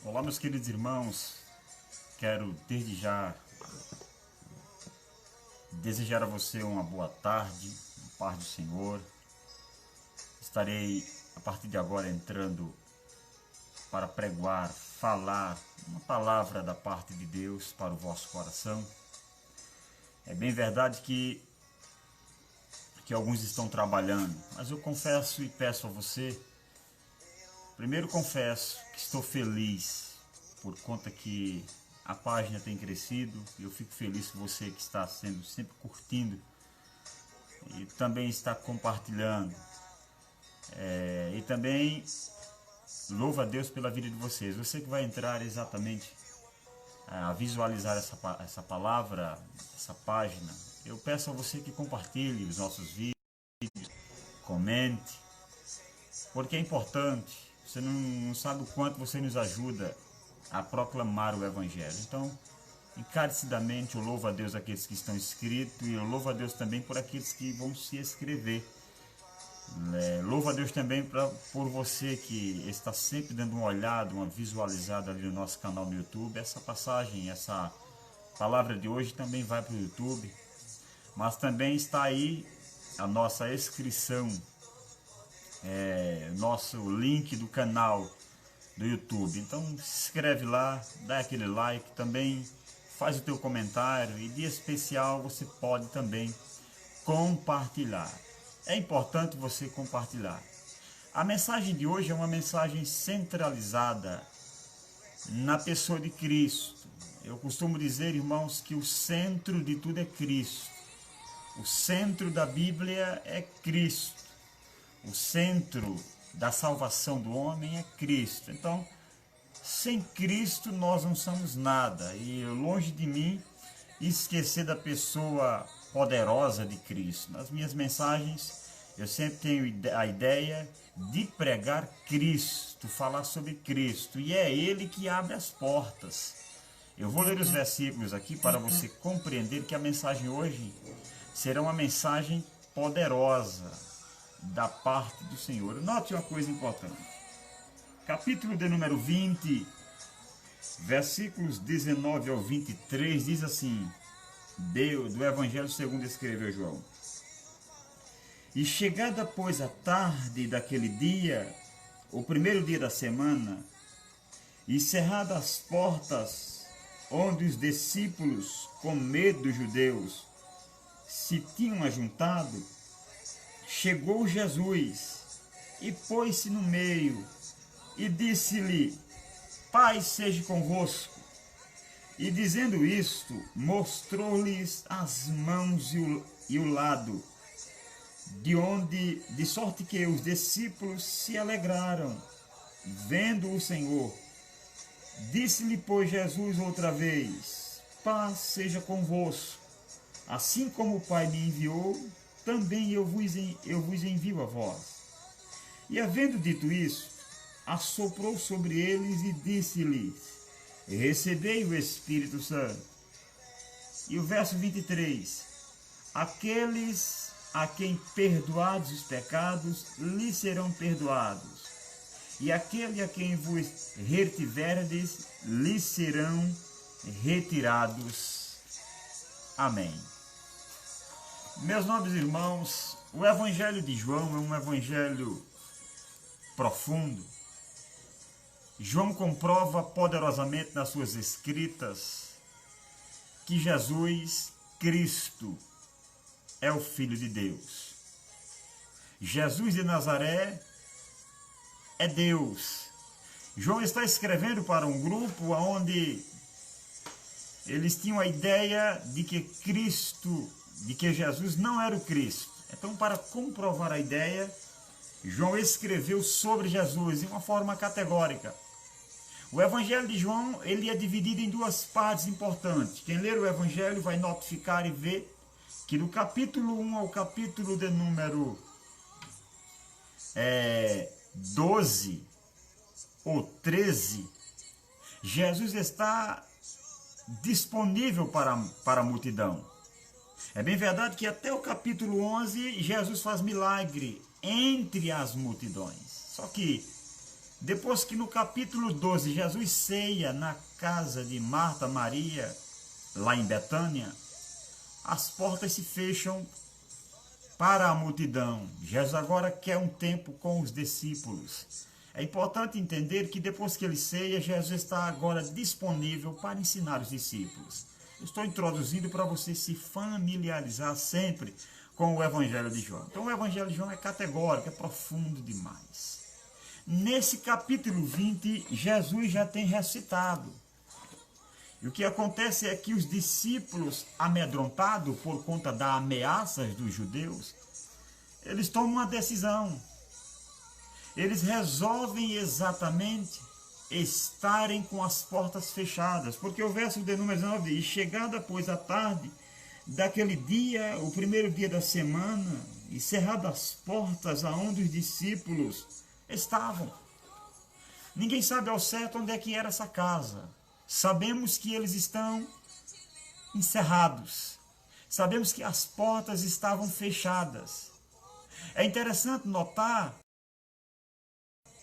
Olá, meus queridos irmãos, quero desde já desejar a você uma boa tarde, paz do Senhor. Estarei a partir de agora entrando para pregoar, falar uma palavra da parte de Deus para o vosso coração. É bem verdade que alguns estão trabalhando, mas eu confesso e peço a você, primeiro confesso que estou feliz por conta que a página tem crescido. Eu fico feliz com você que está sempre curtindo e também está compartilhando. E também louvo a Deus pela vida de vocês. Você que vai entrar exatamente a visualizar essa palavra, essa página, eu peço a você que compartilhe os nossos vídeos, comente, porque é importante. Você não sabe o quanto você nos ajuda a proclamar o Evangelho. Então, encarecidamente eu louvo a Deus aqueles que estão inscritos e eu louvo a Deus também por aqueles que vão se inscrever. Louvo a Deus também por você que está sempre dando uma olhada, uma visualizada ali no nosso canal no YouTube. Essa passagem, essa palavra de hoje também vai para o YouTube, mas também está aí a nossa inscrição, nosso link do canal do YouTube. Então se inscreve lá, dá aquele like, também faz o teu comentário e de especial você pode também compartilhar. É importante você compartilhar. A mensagem de hoje é uma mensagem centralizada na pessoa de Cristo. Eu costumo dizer, irmãos, que o centro de tudo é Cristo. O centro da Bíblia é Cristo. O centro da salvação do homem é Cristo. Então, sem Cristo nós não somos nada. E longe de mim esquecer da pessoa poderosa de Cristo. Nas minhas mensagens eu sempre tenho a ideia de pregar Cristo, falar sobre Cristo, e é Ele que abre as portas. Eu vou ler os versículos aqui para você compreender que a mensagem hoje será uma mensagem poderosa da parte do Senhor. Note uma coisa importante. Capítulo de número 20, versículos 19 ao 23, diz assim, do Evangelho segundo escreveu João. E chegada, pois, a tarde daquele dia, o primeiro dia da semana, e cerradas as portas, onde os discípulos, com medo dos judeus, se tinham ajuntado, chegou Jesus e pôs-se no meio e disse-lhe, paz seja convosco. E dizendo isto, mostrou-lhes as mãos e o lado, de sorte que os discípulos se alegraram, vendo o Senhor. Disse-lhe, pois, Jesus outra vez, paz seja convosco. Assim como o Pai me enviou, também eu vos envio a vós. E havendo dito isso, assoprou sobre eles e disse-lhes, recebei o Espírito Santo. E o verso 23, aqueles a quem perdoados os pecados, lhes serão perdoados. E aquele a quem vos retiverdes, lhes serão retirados. Amém. Meus nobres irmãos, o Evangelho de João é um evangelho profundo. João comprova poderosamente nas suas escritas que Jesus Cristo é o Filho de Deus. Jesus de Nazaré é Deus. João está escrevendo para um grupo onde eles tinham a ideia de que Jesus não era o Cristo. Então, para comprovar a ideia, João escreveu sobre Jesus de uma forma categórica. O Evangelho de João ele é dividido em duas partes importantes. Quem ler o Evangelho vai notificar e ver que do capítulo 1 ao capítulo de número 12 ou 13, Jesus está disponível para a multidão. É bem verdade que até o capítulo 11, Jesus faz milagre entre as multidões. Só que Depois que no capítulo 12 Jesus ceia na casa de Marta, Maria, lá em Betânia, as portas se fecham para a multidão. Jesus agora quer um tempo com os discípulos. É importante entender que depois que ele ceia, Jesus está agora disponível para ensinar os discípulos. Eu estou introduzindo para você se familiarizar sempre com o Evangelho de João. Então o Evangelho de João é categórico, é profundo demais. Nesse capítulo 20, Jesus já tem ressuscitado. E o que acontece é que os discípulos, amedrontados por conta das ameaças dos judeus, eles tomam uma decisão. Eles resolvem exatamente estarem com as portas fechadas. Porque o verso de número 9 diz: e chegada, pois, a tarde daquele dia, o primeiro dia da semana, e cerradas as portas aonde os discípulos estavam. Ninguém sabe ao certo onde é que era essa casa. Sabemos que eles estão encerrados. Sabemos que as portas estavam fechadas. É interessante notar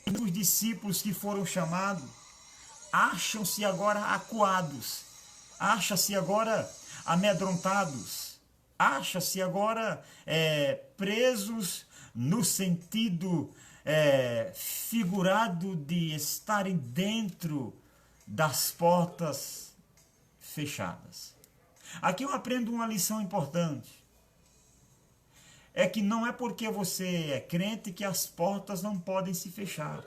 que os discípulos que foram chamados acham-se agora acuados, acham-se agora amedrontados, acham-se agora presos no sentido figurado de estarem dentro das portas fechadas. Aqui eu aprendo uma lição importante. É que não é porque você é crente que as portas não podem se fechar.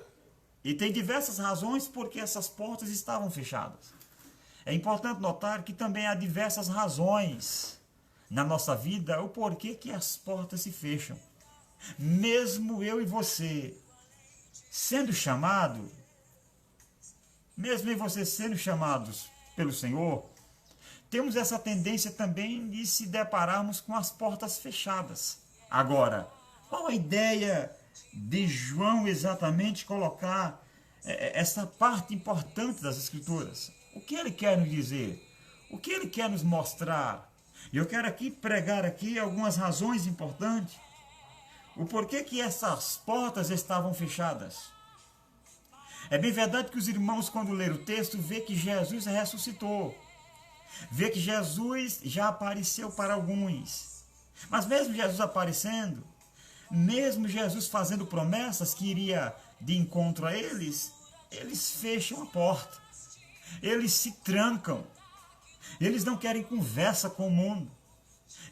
E tem diversas razões porque essas portas estavam fechadas. É importante notar que também há diversas razões na nossa vida o porquê que as portas se fecham. Mesmo eu e você sendo chamado, mesmo em você sendo chamados pelo Senhor, temos essa tendência também de se depararmos com as portas fechadas. Agora, qual a ideia de João exatamente colocar essa parte importante das Escrituras? O que ele quer nos dizer? O que ele quer nos mostrar? E eu quero aqui pregar aqui algumas razões importantes. O porquê que essas portas estavam fechadas. É bem verdade que os irmãos, quando leram o texto, vê que Jesus ressuscitou. Vê que Jesus já apareceu para alguns. Mas mesmo Jesus aparecendo, mesmo Jesus fazendo promessas que iria de encontro a eles, eles fecham a porta. Eles se trancam. Eles não querem conversa com o mundo.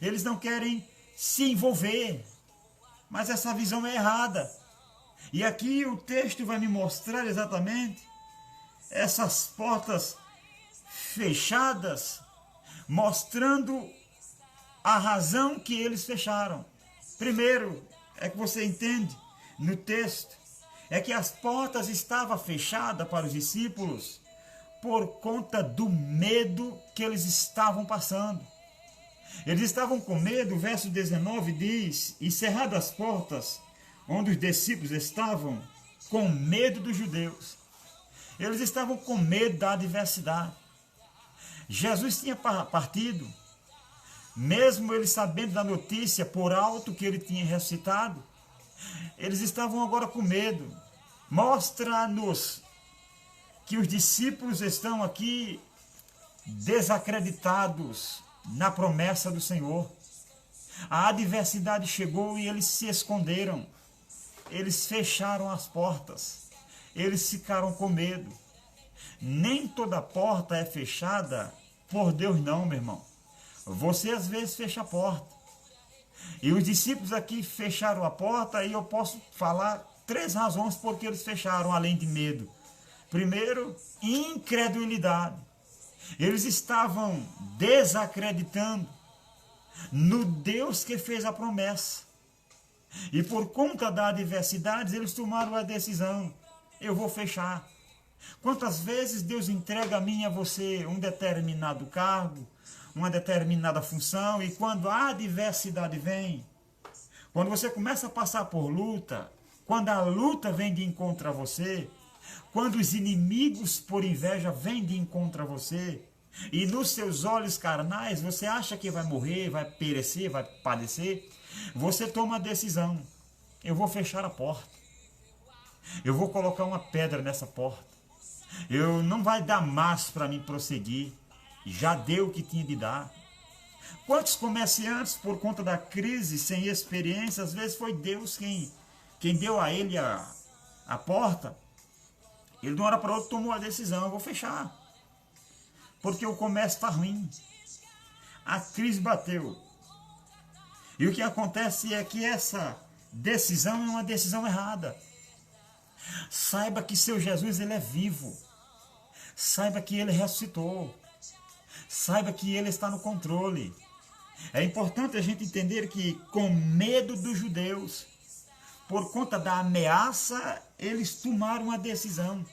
Eles não querem se envolver. Mas essa visão é errada. E aqui o texto vai me mostrar exatamente essas portas fechadas, mostrando a razão que eles fecharam. Primeiro, é que você entende no texto, é que as portas estavam fechadas para os discípulos por conta do medo que eles estavam passando. Eles estavam com medo, o verso 19 diz, e cerradas as portas, onde os discípulos estavam com medo dos judeus. Eles estavam com medo da adversidade. Jesus tinha partido, mesmo eles sabendo da notícia por alto que ele tinha ressuscitado, eles estavam agora com medo. Mostra-nos que os discípulos estão aqui desacreditados na promessa do Senhor. A adversidade chegou e eles se esconderam. Eles fecharam as portas. Eles ficaram com medo. Nem toda porta é fechada por Deus não, meu irmão. Você às vezes fecha a porta. E os discípulos aqui fecharam a porta e eu posso falar 3 razões por que eles fecharam, além de medo. Primeiro, incredulidade. Eles estavam desacreditando no Deus que fez a promessa. E por conta da adversidade, eles tomaram a decisão: eu vou fechar. Quantas vezes Deus entrega a mim e a você um determinado cargo, uma determinada função, e quando a adversidade vem, quando você começa a passar por luta, quando a luta vem de encontro a você, quando os inimigos por inveja vêm de encontro a você, e nos seus olhos carnais você acha que vai morrer, vai perecer, vai padecer, você toma a decisão: eu vou fechar a porta. Eu vou colocar uma pedra nessa porta. Eu não vai dar mais para mim prosseguir. Já deu o que tinha de dar. Quantos comerciantes, por conta da crise, sem experiência, às vezes foi Deus quem deu a ele a porta. Ele de uma hora para outra tomou a decisão, eu vou fechar. Porque o comércio está ruim. A crise bateu. E o que acontece é que essa decisão é uma decisão errada. Saiba que seu Jesus, ele é vivo. Saiba que ele ressuscitou. Saiba que ele está no controle. É importante a gente entender que, com medo dos judeus, por conta da ameaça, eles tomaram a decisão.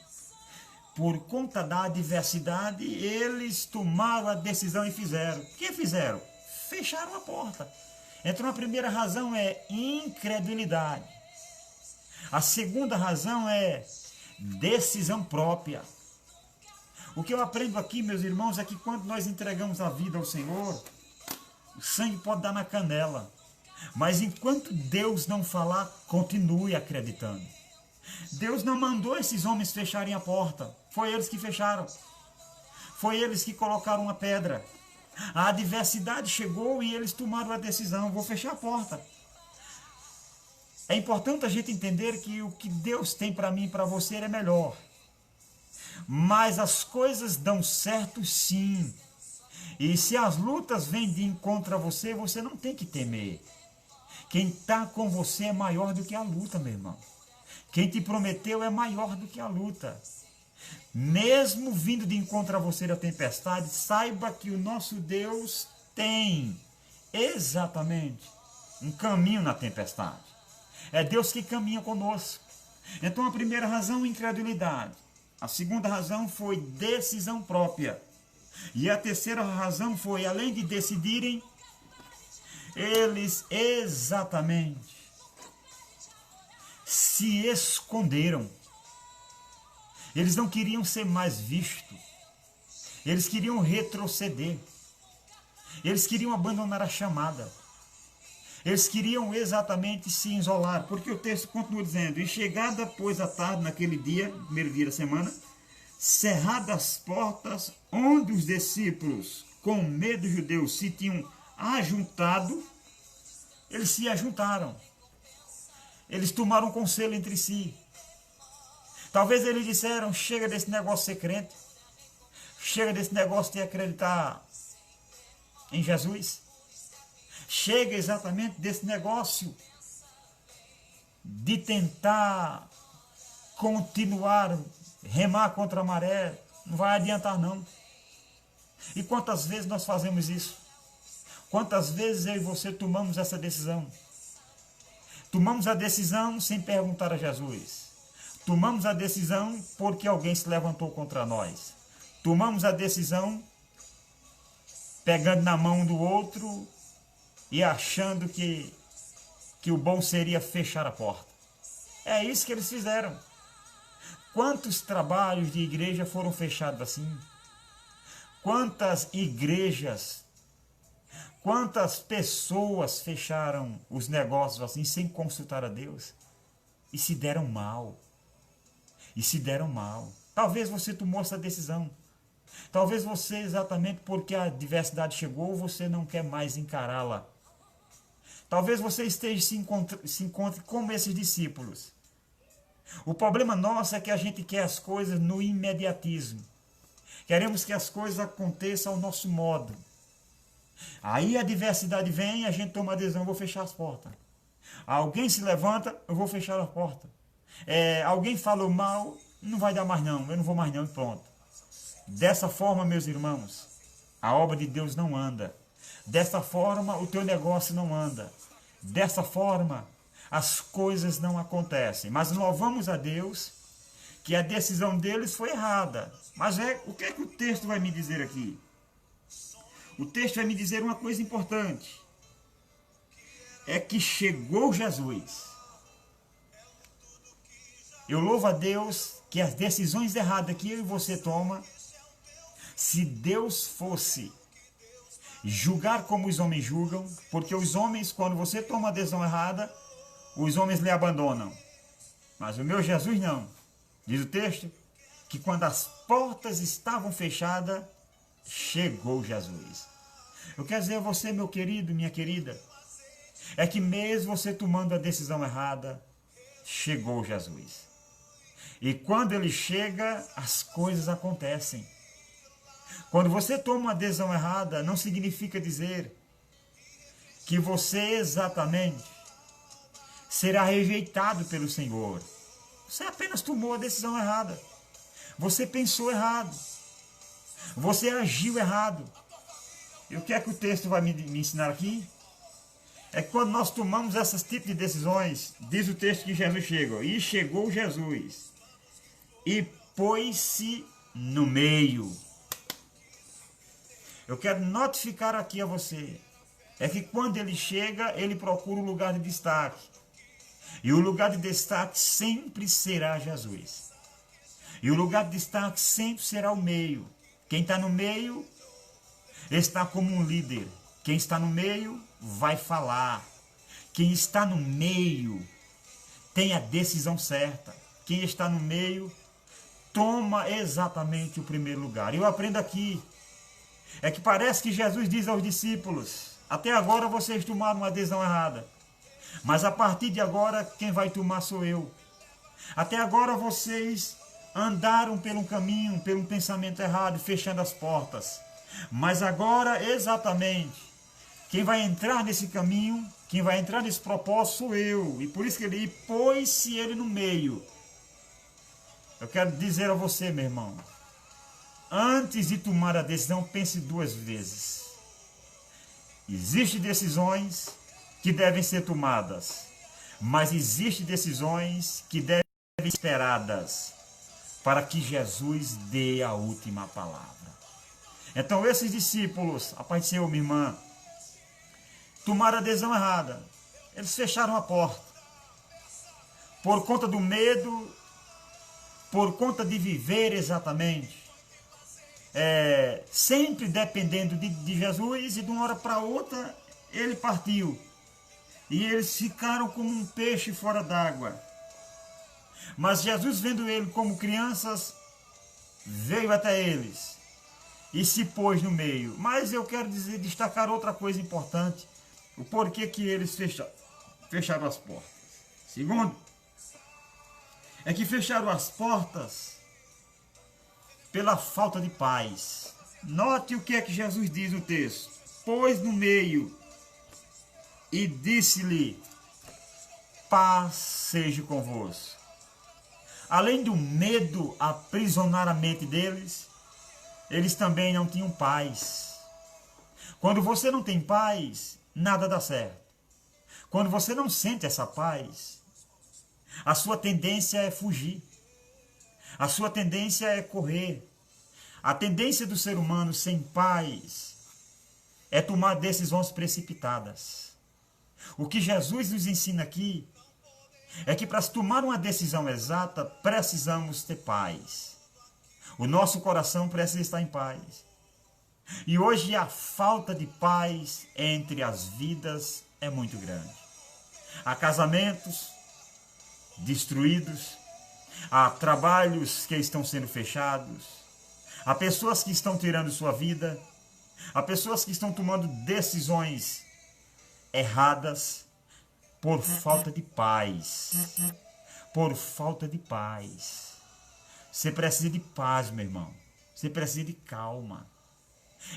Por conta da adversidade, eles tomaram a decisão e fizeram. O que fizeram? Fecharam a porta. Então a primeira razão é incredulidade. A segunda razão é decisão própria. O que eu aprendo aqui, meus irmãos, é que quando nós entregamos a vida ao Senhor, o sangue pode dar na canela. Mas enquanto Deus não falar, continue acreditando. Deus não mandou esses homens fecharem a porta. Foi eles que fecharam. Foi eles que colocaram a pedra. A adversidade chegou e eles tomaram a decisão. Vou fechar a porta. É importante a gente entender que o que Deus tem para mim e para você é melhor. Mas as coisas dão certo sim. E se as lutas vêm de encontro a você, você não tem que temer. Quem está com você é maior do que a luta, meu irmão. Quem te prometeu é maior do que a luta. Mesmo vindo de encontro a você da tempestade, saiba que o nosso Deus tem exatamente um caminho na tempestade. É Deus que caminha conosco. Então a primeira razão, incredulidade. A segunda razão foi decisão própria. E a terceira razão foi, além de decidirem, eles exatamente se esconderam. Eles não queriam ser mais vistos. Eles queriam retroceder. Eles queriam abandonar a chamada. Eles queriam exatamente se isolar. Porque o texto continua dizendo: e chegada, pois, a tarde, naquele dia, primeiro dia da semana, cerradas as portas, onde os discípulos, com medo dos judeus, se tinham ajuntado, eles se ajuntaram. Eles tomaram um conselho entre si. Talvez eles disseram: chega desse negócio de ser crente. Chega desse negócio de acreditar em Jesus. Chega exatamente desse negócio de tentar continuar, remar contra a maré. Não vai adiantar não. E quantas vezes nós fazemos isso? Quantas vezes eu e você tomamos essa decisão? Tomamos a decisão sem perguntar a Jesus. Tomamos a decisão porque alguém se levantou contra nós. Tomamos a decisão pegando na mão do outro e achando que o bom seria fechar a porta. É isso que eles fizeram. Quantos trabalhos de igreja foram fechados assim? Quantas igrejas, quantas pessoas fecharam os negócios assim sem consultar a Deus? E se deram mal. E se deram mal. Talvez você tomou essa decisão. Talvez você, exatamente porque a adversidade chegou, você não quer mais encará-la. Talvez você esteja se encontre como esses discípulos. O problema nosso é que a gente quer as coisas no imediatismo. Queremos que as coisas aconteçam ao nosso modo. Aí a adversidade vem e a gente toma a decisão: eu vou fechar as portas. Alguém se levanta, eu vou fechar a porta. Alguém falou mal, não vai dar mais não, eu não vou mais não e pronto. Dessa forma, meus irmãos, a obra de Deus não anda. Dessa forma, o teu negócio não anda. Dessa forma, as coisas não acontecem. Mas louvamos a Deus que a decisão deles foi errada. Mas o que é que o texto vai me dizer aqui? O texto vai me dizer uma coisa importante. É que chegou Jesus. Eu louvo a Deus que as decisões erradas que eu e você toma, se Deus fosse julgar como os homens julgam, porque os homens, quando você toma uma decisão errada, os homens lhe abandonam. Mas o meu Jesus não. Diz o texto que quando as portas estavam fechadas, chegou Jesus. Eu quero dizer a você, meu querido, minha querida, é que mesmo você tomando a decisão errada, chegou Jesus. E quando ele chega, as coisas acontecem. Quando você toma uma decisão errada, não significa dizer que você exatamente será rejeitado pelo Senhor. Você apenas tomou a decisão errada. Você pensou errado. Você agiu errado. E o que é que o texto vai me ensinar aqui? É que quando nós tomamos esses tipos de decisões, diz o texto que Jesus chega. E chegou Jesus. E pôs-se no meio. Eu quero notificar aqui a você. É que quando ele chega, ele procura um lugar de destaque. E o lugar de destaque sempre será Jesus. E o lugar de destaque sempre será o meio. Quem está no meio está como um líder. Quem está no meio vai falar. Quem está no meio tem a decisão certa. Quem está no meio toma exatamente o primeiro lugar. Eu aprendo aqui. É que parece que Jesus diz aos discípulos: até agora vocês tomaram uma decisão errada. Mas a partir de agora, quem vai tomar sou eu. Até agora vocês andaram pelo caminho, pelo pensamento errado, fechando as portas. Mas agora, exatamente, quem vai entrar nesse caminho, quem vai entrar nesse propósito sou eu. E por isso que ele pôs-se ele no meio. Eu quero dizer a você, meu irmão, antes de tomar a decisão, pense duas vezes. Existem decisões que devem ser tomadas, mas existem decisões que devem ser esperadas para que Jesus dê a última palavra. Então esses discípulos, a paz do Senhor, minha irmã, tomaram a decisão errada. Eles fecharam a porta. Por conta do medo, por conta de viver exatamente, sempre dependendo de Jesus, e de uma hora para outra ele partiu. E eles ficaram como um peixe fora d'água. Mas Jesus, vendo ele como crianças, veio até eles e se pôs no meio. Mas eu quero destacar outra coisa importante. O porquê que eles fecharam as portas. Segundo, é que fecharam as portas pela falta de paz. Note o que é que Jesus diz no texto. Pôs no meio e disse-lhe: paz seja convosco. Além do medo aprisionar a mente deles, eles também não tinham paz. Quando você não tem paz, nada dá certo. Quando você não sente essa paz, a sua tendência é fugir. A sua tendência é correr. A tendência do ser humano sem paz é tomar decisões precipitadas. O que Jesus nos ensina aqui é que para tomar uma decisão exata, precisamos ter paz. O nosso coração precisa estar em paz. E hoje a falta de paz entre as vidas é muito grande. Há casamentos destruídos, há trabalhos que estão sendo fechados, há pessoas que estão tirando sua vida, há pessoas que estão tomando decisões erradas por falta de paz. Por falta de paz. Você precisa de paz, meu irmão. Você precisa de calma.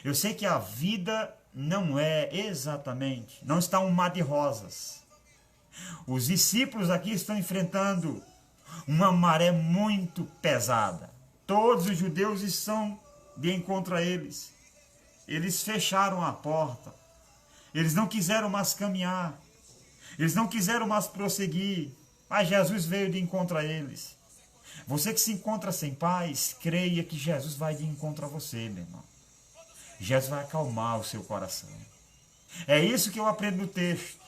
Eu sei que a vida não é exatamente, não está um mar de rosas. Os discípulos aqui estão enfrentando uma maré muito pesada. Todos os judeus estão de encontro a eles. Eles fecharam a porta. Eles não quiseram mais caminhar. Eles não quiseram mais prosseguir. Mas Jesus veio de encontro a eles. Você que se encontra sem paz, creia que Jesus vai de encontro a você, meu irmão. Jesus vai acalmar o seu coração. É isso que eu aprendo no texto.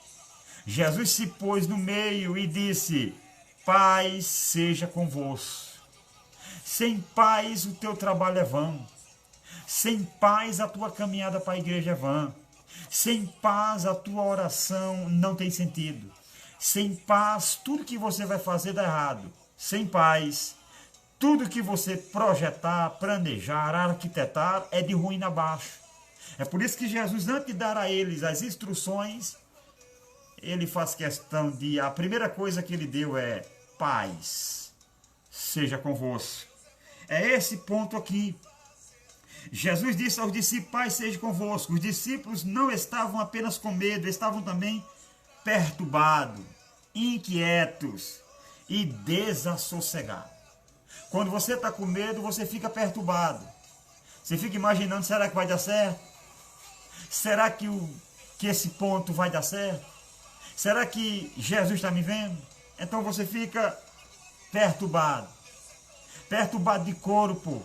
Jesus se pôs no meio e disse: paz seja convosco. Sem paz o teu trabalho é vão. Sem paz a tua caminhada para a igreja é vã. Sem paz a tua oração não tem sentido. Sem paz, tudo que você vai fazer dá errado. Sem paz, tudo que você projetar, planejar, arquitetar é de ruim abaixo. É por isso que Jesus, antes de dar a eles as instruções, ele faz questão de... A primeira coisa que ele deu é paz seja convosco. É esse ponto aqui. Jesus disse aos discípulos, paz seja convosco. Os discípulos não estavam apenas com medo, estavam também perturbados, inquietos e desassossegados. Quando você está com medo, você fica perturbado. Você fica imaginando, será que vai dar certo? Será que esse ponto vai dar certo? Será que Jesus está me vendo? Então você fica perturbado. Perturbado de corpo,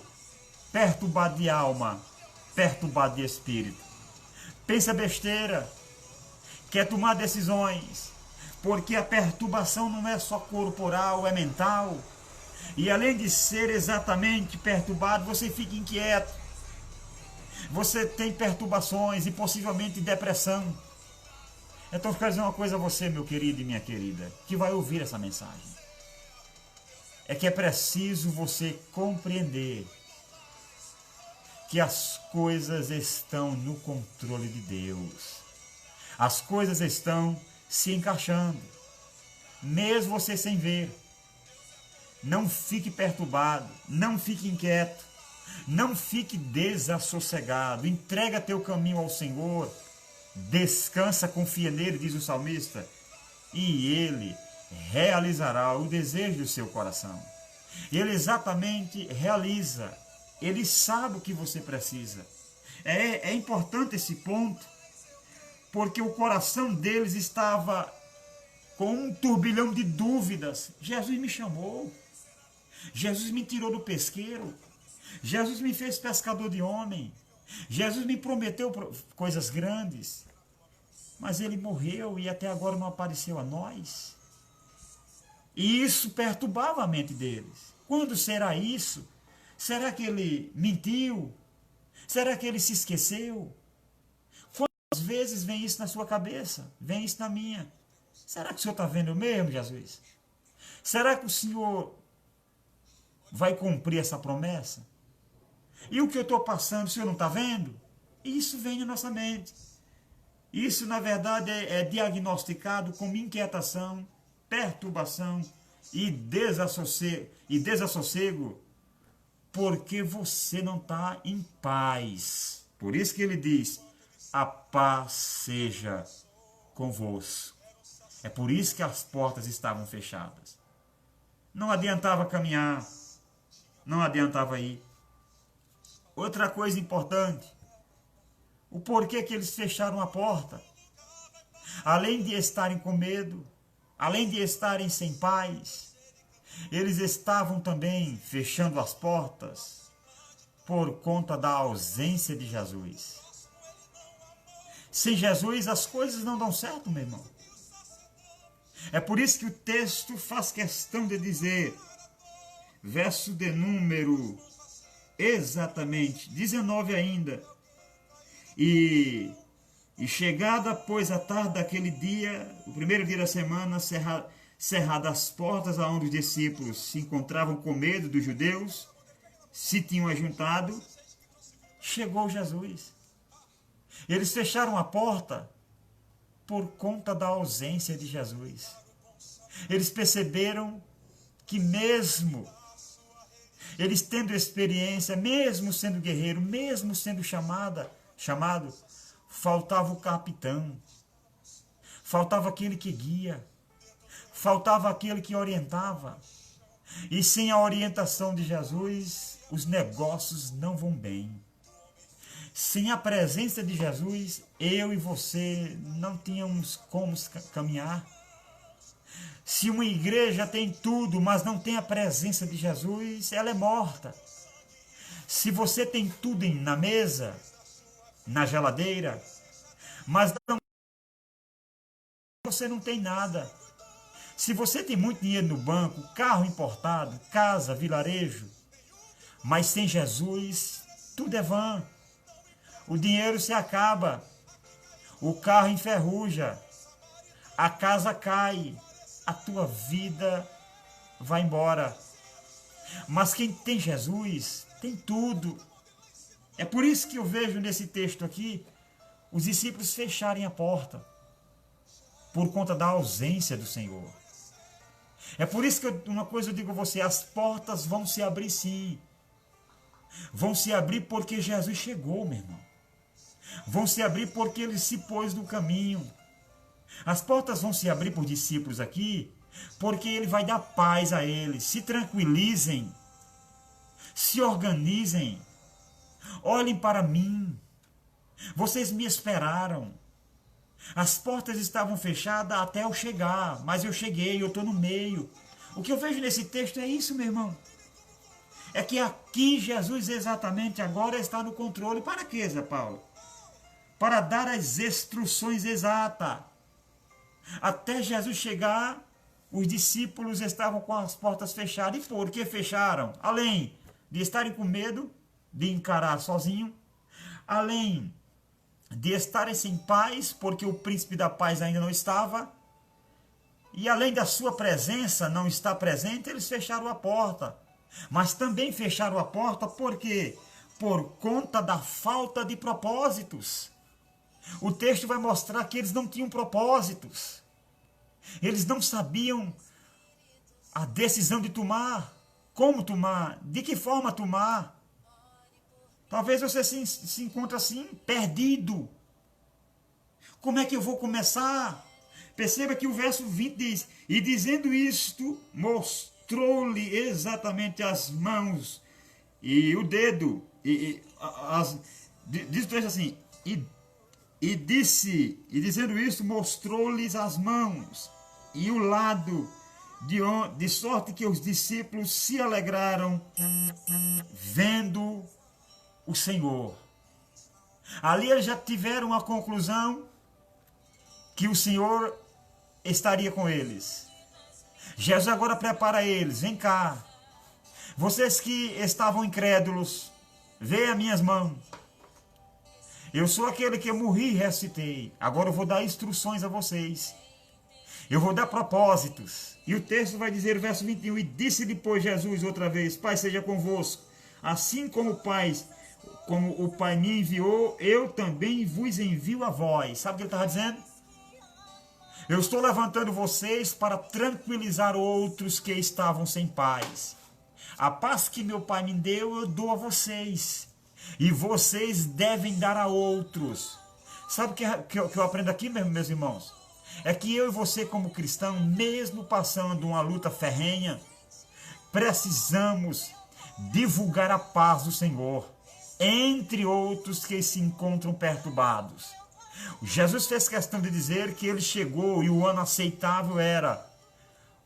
perturbado de alma, perturbado de espírito. Pensa besteira, quer tomar decisões, porque a perturbação não é só corporal, é mental. E além de ser exatamente perturbado, você fica inquieto. Você tem perturbações e possivelmente depressão. Então eu quero dizer uma coisa a você, meu querido e minha querida, que vai ouvir essa mensagem. É que é preciso você compreender que as coisas estão no controle de Deus. As coisas estão se encaixando, mesmo você sem ver. Não fique perturbado, não fique inquieto, não fique desassossegado. Entrega teu caminho ao Senhor, descansa, confia nele, diz o salmista, e ele realizará o desejo do seu coração. Ele exatamente realiza. Ele sabe o que você precisa. É importante esse ponto, porque o coração deles estava com um turbilhão de dúvidas. Jesus me chamou. Jesus me tirou do pesqueiro. Jesus me fez pescador de homem. Jesus me prometeu coisas grandes. Mas ele morreu e até agora não apareceu a nós. E isso perturbava a mente deles. Quando será isso? Será que ele mentiu? Será que ele se esqueceu? Quantas vezes vem isso na sua cabeça? Vem isso na minha. Será que o Senhor está vendo mesmo, Jesus? Será que o Senhor vai cumprir essa promessa? E o que eu estou passando, o Senhor não está vendo? Isso vem na nossa mente. Isso, na verdade, é diagnosticado como inquietação, perturbação e desassossego, porque você não está em paz. Por isso que ele diz, a paz seja convosco. É por isso que as portas estavam fechadas. Não adiantava caminhar, não adiantava ir. Outra coisa importante, o porquê que eles fecharam a porta. Além de estarem com medo, além de estarem sem paz, eles estavam também fechando as portas por conta da ausência de Jesus. Sem Jesus as coisas não dão certo, meu irmão. É por isso que o texto faz questão de dizer, verso de número exatamente 19 ainda, e chegada, pois, a tarde daquele dia, o primeiro dia da semana, cerradas as portas aonde os discípulos se encontravam com medo dos judeus, se tinham ajuntado, chegou Jesus. Eles fecharam a porta por conta da ausência de Jesus. Eles perceberam que mesmo eles tendo experiência, mesmo sendo guerreiro, mesmo sendo chamado, faltava o capitão, faltava aquele que guia, faltava aquele que orientava. E sem a orientação de Jesus, os negócios não vão bem. Sem a presença de Jesus, eu e você não tínhamos como caminhar. Se uma igreja tem tudo, mas não tem a presença de Jesus, ela é morta. Se você tem tudo na mesa, na geladeira, mas você não tem nada. Se você tem muito dinheiro no banco, carro importado, casa, vilarejo, mas sem Jesus, tudo é vã. O dinheiro se acaba, o carro enferruja, a casa cai, a tua vida vai embora. Mas quem tem Jesus, tem tudo. É por isso que eu vejo nesse texto aqui, os discípulos fecharem a porta, por conta da ausência do Senhor. É por isso que uma coisa eu digo a você, as portas vão se abrir sim. Vão se abrir porque Jesus chegou, meu irmão. Vão se abrir porque Ele se pôs no caminho. As portas vão se abrir por discípulos aqui, porque Ele vai dar paz a eles. Se tranquilizem, se organizem, olhem para mim. Vocês me esperaram. As portas estavam fechadas até eu chegar, mas eu cheguei, eu estou no meio. O que eu vejo nesse texto é isso, meu irmão. É que aqui Jesus exatamente agora está no controle. Para quê, Zé Paulo? Para dar as instruções exatas. Até Jesus chegar, os discípulos estavam com as portas fechadas. E por que fecharam? Além de estarem com medo de encarar sozinho, além de estarem sem paz, porque o príncipe da paz ainda não estava, e além da sua presença não estar presente, eles fecharam a porta. Mas também fecharam a porta por quê? Por conta da falta de propósitos. O texto vai mostrar que eles não tinham propósitos. Eles não sabiam a decisão de tomar, como tomar, de que forma tomar. Talvez você se encontre assim, perdido. Como é que eu vou começar? Perceba que o verso 20 diz, e dizendo isto, mostrou-lhe exatamente as mãos e o dedo. Diz o texto assim, e dizendo isso, mostrou-lhes as mãos e o lado, de sorte que os discípulos se alegraram vendo o Senhor. Ali eles já tiveram a conclusão que o Senhor estaria com eles. Jesus agora prepara eles, vem cá. Vocês que estavam incrédulos, vejam as minhas mãos. Eu sou aquele que eu morri e ressuscitei. Agora eu vou dar instruções a vocês. Eu vou dar propósitos. E o texto vai dizer, o verso 21, e disse depois Jesus outra vez, Pai seja convosco. Assim como o Pai me enviou, eu também vos envio a vós. Sabe o que ele estava dizendo? Eu estou levantando vocês para tranquilizar outros que estavam sem paz. A paz que meu Pai me deu, eu dou a vocês. E vocês devem dar a outros. Sabe o que eu aprendo aqui, meus irmãos? É que eu e você, como cristão, mesmo passando uma luta ferrenha, precisamos divulgar a paz do Senhor, entre outros que se encontram perturbados. Jesus fez questão de dizer que ele chegou e o ano aceitável era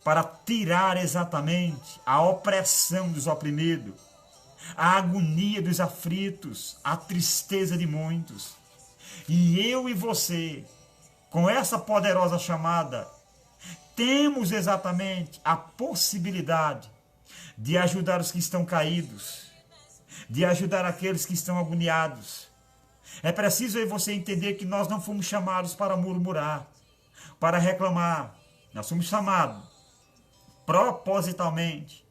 para tirar exatamente a opressão dos oprimidos, a agonia dos aflitos, a tristeza de muitos. E eu e você, com essa poderosa chamada, temos exatamente a possibilidade de ajudar os que estão caídos, de ajudar aqueles que estão agoniados. É preciso aí você entender que nós não fomos chamados para murmurar, para reclamar. Nós fomos chamados propositalmente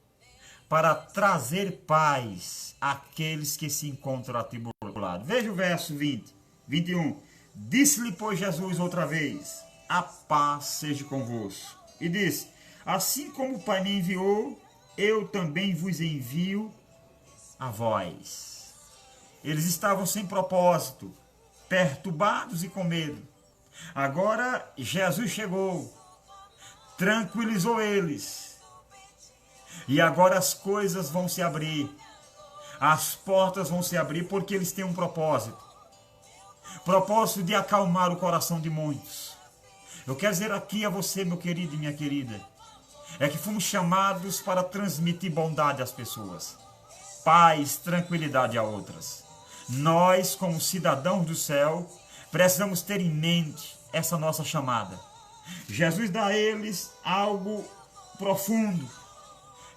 para trazer paz àqueles que se encontram atribulados. Veja o verso 21. Disse-lhe, pois, Jesus outra vez, a paz seja convosco. E disse, assim como o Pai me enviou, eu também vos envio a vós. Eles estavam sem propósito, perturbados e com medo. Agora Jesus chegou, tranquilizou eles. E agora as coisas vão se abrir. As portas vão se abrir porque eles têm um propósito. Propósito de acalmar o coração de muitos. Eu quero dizer aqui a você, meu querido e minha querida, é que fomos chamados para transmitir bondade às pessoas. Paz, tranquilidade a outras. Nós, como cidadãos do céu, precisamos ter em mente essa nossa chamada. Jesus dá a eles algo profundo.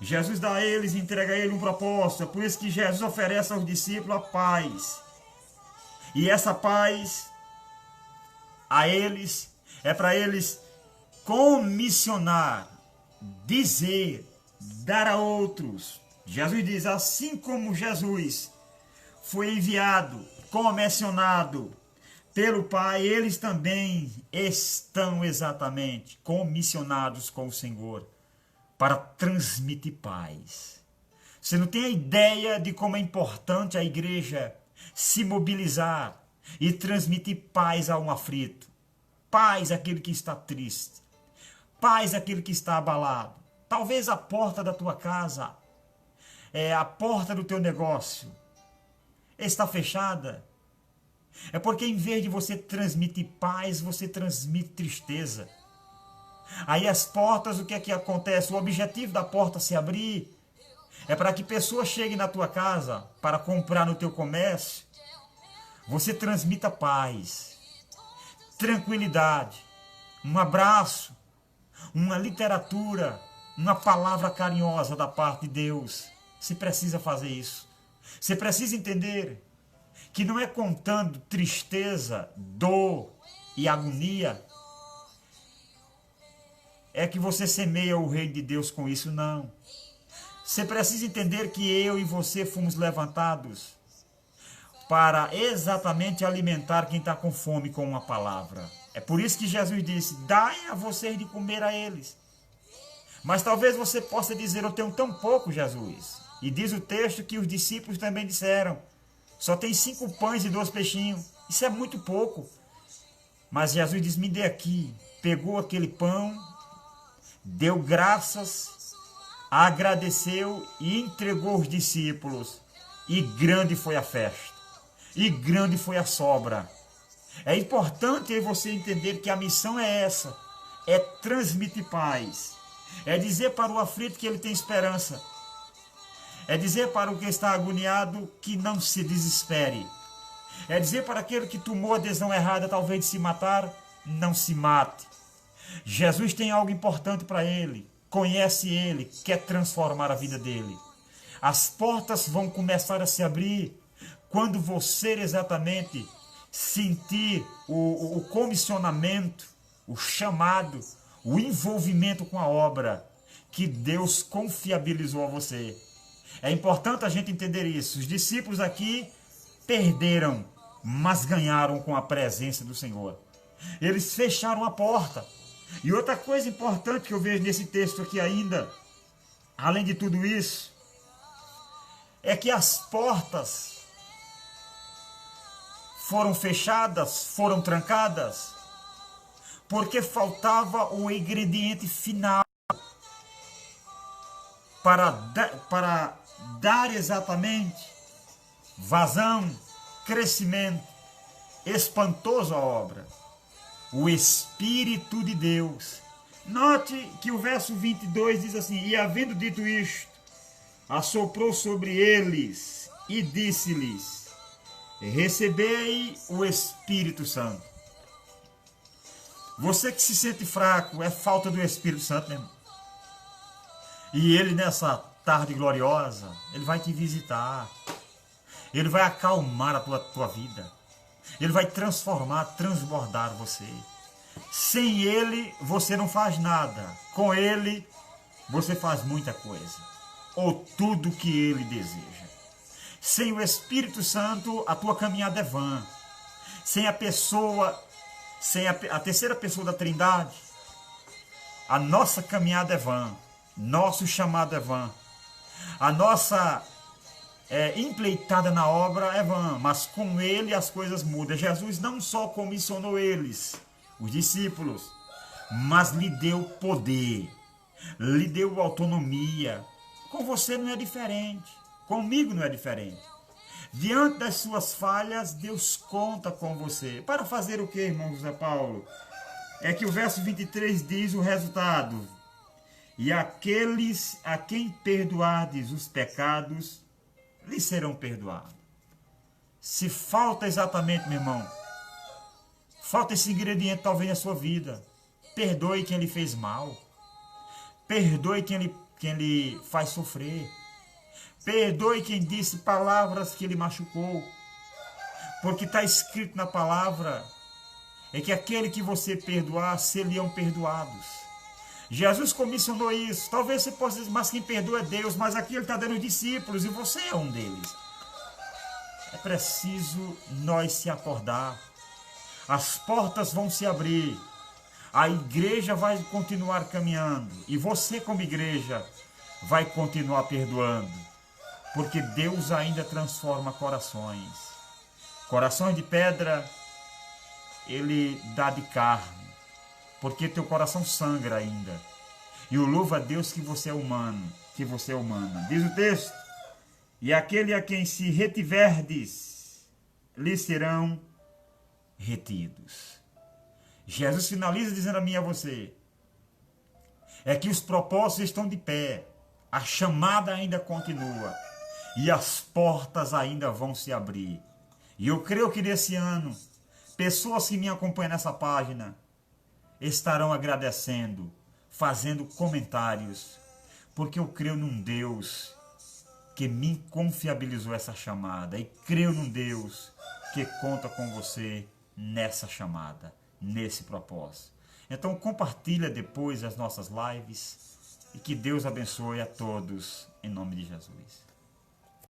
Jesus dá a eles, entrega a eles um propósito. É por isso que Jesus oferece aos discípulos a paz. E essa paz a eles é para eles comissionar, dizer, dar a outros. Jesus diz, assim como Jesus foi enviado, comissionado pelo Pai, eles também estão exatamente comissionados com o Senhor para transmitir paz. Você não tem a ideia de como é importante a igreja se mobilizar e transmitir paz a um aflito, paz àquele que está triste, paz àquele que está abalado. Talvez a porta da tua casa, a porta do teu negócio está fechada. É porque em vez de você transmitir paz, você transmite tristeza. Aí as portas, o que é que acontece? O objetivo da porta se abrir é para que pessoas cheguem na tua casa para comprar no teu comércio. Você transmita paz, tranquilidade, um abraço, uma literatura, uma palavra carinhosa da parte de Deus. Você precisa fazer isso. Você precisa entender que não é contando tristeza, dor e agonia é que você semeia o reino de Deus com isso, não. Você precisa entender que eu e você fomos levantados para exatamente alimentar quem está com fome com uma palavra. É por isso que Jesus disse, dai a vocês de comer a eles. Mas talvez você possa dizer, eu tenho tão pouco, Jesus. E diz o texto que os discípulos também disseram, só tem 5 pães e 2 peixinhos. Isso é muito pouco. Mas Jesus diz, me dê aqui. Pegou aquele pão, deu graças, agradeceu e entregou aos discípulos. E grande foi a festa. E grande foi a sobra. É importante você entender que a missão é essa. É transmitir paz. É dizer para o aflito que ele tem esperança. É dizer para o que está agoniado que não se desespere. É dizer para aquele que tomou a decisão errada, talvez de se matar, não se mate. Jesus tem algo importante para ele. Conhece ele, quer transformar a vida dele. As portas vão começar a se abrir quando você exatamente sentir o comissionamento, o chamado, o envolvimento com a obra que Deus confiabilizou a você. É importante a gente entender isso. Os discípulos aqui perderam, mas ganharam com a presença do Senhor. Eles fecharam a porta. E outra coisa importante que eu vejo nesse texto aqui ainda, além de tudo isso, é que as portas foram fechadas, foram trancadas, porque faltava o ingrediente final para dar exatamente vazão, crescimento espantoso à obra. O Espírito de Deus. Note que o verso 22 diz assim, e havendo dito isto, assoprou sobre eles e disse-lhes, recebei o Espírito Santo. Você que se sente fraco, é falta do Espírito Santo, meu irmão. E ele nessa tarde gloriosa, ele vai te visitar. Ele vai acalmar a tua vida. Ele vai transformar, transbordar você. Sem ele, você não faz nada. Com ele, você faz muita coisa. Ou tudo que ele deseja. Sem o Espírito Santo, a tua caminhada é vã. Sem a pessoa, sem a terceira pessoa da Trindade, a nossa caminhada é vã. Nosso chamado é vã. A nossa empleitada na obra é vã, mas com ele as coisas mudam. Jesus não só comissionou eles, os discípulos, mas lhe deu poder, lhe deu autonomia. Com você não é diferente, comigo não é diferente. Diante das suas falhas, Deus conta com você. Para fazer o que, irmão José Paulo? É que o verso 23 diz o resultado. E aqueles a quem perdoardes os pecados, lhes serão perdoados. Se falta exatamente, meu irmão, falta esse ingrediente talvez na sua vida. Perdoe quem lhe fez mal. Perdoe quem lhe faz sofrer. Perdoe quem disse palavras que lhe machucou. Porque está escrito na palavra, é que aquele que você perdoar, serão perdoados. Jesus comissionou isso. Talvez você possa dizer, mas quem perdoa é Deus, mas aqui ele está dando os discípulos e você é um deles. É preciso nós se acordar. As portas vão se abrir. A igreja vai continuar caminhando. E você, como igreja, vai continuar perdoando. Porque Deus ainda transforma corações. Corações de pedra, Ele dá de carne. Porque teu coração sangra ainda. E o louva a Deus que você é humano. Que você é humana. Diz o texto. E aquele a quem se retiverdes, lhe serão retidos. Jesus finaliza dizendo a mim e a você, é que os propósitos estão de pé, a chamada ainda continua, e as portas ainda vão se abrir. E eu creio que nesse ano, pessoas que me acompanham nessa página, estarão agradecendo, fazendo comentários, porque eu creio num Deus que me confiabilizou essa chamada, e creio num Deus que conta com você nessa chamada, nesse propósito. Então compartilha depois as nossas lives e que Deus abençoe a todos em nome de Jesus.